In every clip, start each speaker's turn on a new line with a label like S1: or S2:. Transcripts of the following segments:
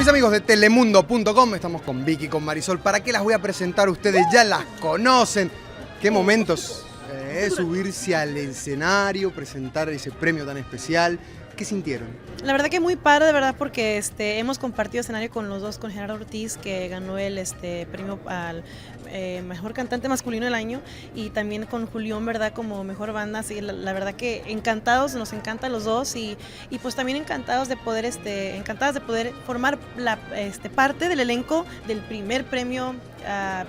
S1: Mis amigos de Telemundo.com, estamos con Vicky, con Marisol. ¿Para qué las voy a presentar? Ustedes ya las conocen. Qué momentos subirse al escenario, presentar ese premio tan especial. ¿Qué sintieron?
S2: La verdad que muy padre, de verdad, porque hemos compartido escenario con los dos, con Gerardo Ortiz, que ganó el premio al mejor cantante masculino del año, y también con Julián, ¿verdad?, como mejor banda. Así, la verdad que encantados, nos encantan los dos, y pues también encantadas de poder formar parte del elenco del primer premio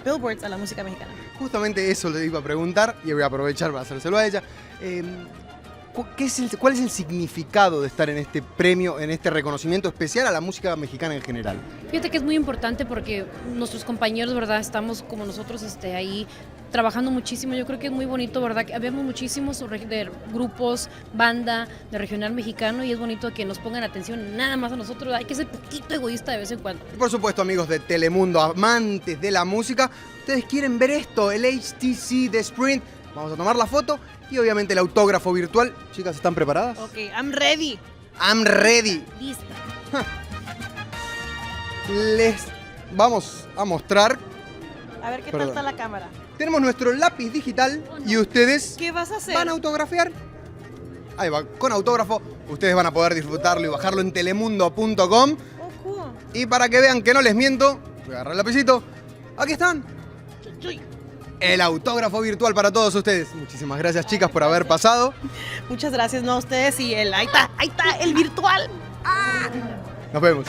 S2: Billboards a la música mexicana.
S1: Justamente eso le iba a preguntar y voy a aprovechar para hacérselo a ella. ¿Cuál es el significado de estar en este premio, en este reconocimiento especial a la música mexicana en general?
S3: Fíjate que es muy importante porque nuestros compañeros, ¿verdad? Estamos como nosotros ahí trabajando muchísimo. Yo creo que es muy bonito, ¿verdad? Que habemos muchísimos de grupos, banda, de regional mexicano, y es bonito que nos pongan atención nada más a nosotros. Hay que ser poquito egoísta de vez en cuando.
S1: Y por supuesto, amigos de Telemundo, amantes de la música, ustedes quieren ver esto, el HTC de Sprint. Vamos a tomar la foto y obviamente el autógrafo virtual. Chicas, ¿están preparadas?
S2: Ok, I'm ready.
S1: I'm ready.
S3: Lista.
S1: Les vamos a mostrar.
S2: A ver qué tal está la cámara.
S1: Tenemos nuestro lápiz digital y ustedes
S2: ¿Qué vas a hacer?
S1: van a autografiar. Ahí va, con autógrafo. Ustedes van a poder disfrutarlo y bajarlo en telemundo.com.
S2: Oh, cool.
S1: Y para que vean que no les miento, voy a agarrar el lapicito. Aquí están. El autógrafo virtual para todos ustedes. Muchísimas gracias, chicas, por haber pasado.
S2: Muchas gracias, no a ustedes, y ahí está, el virtual.
S1: Nos vemos.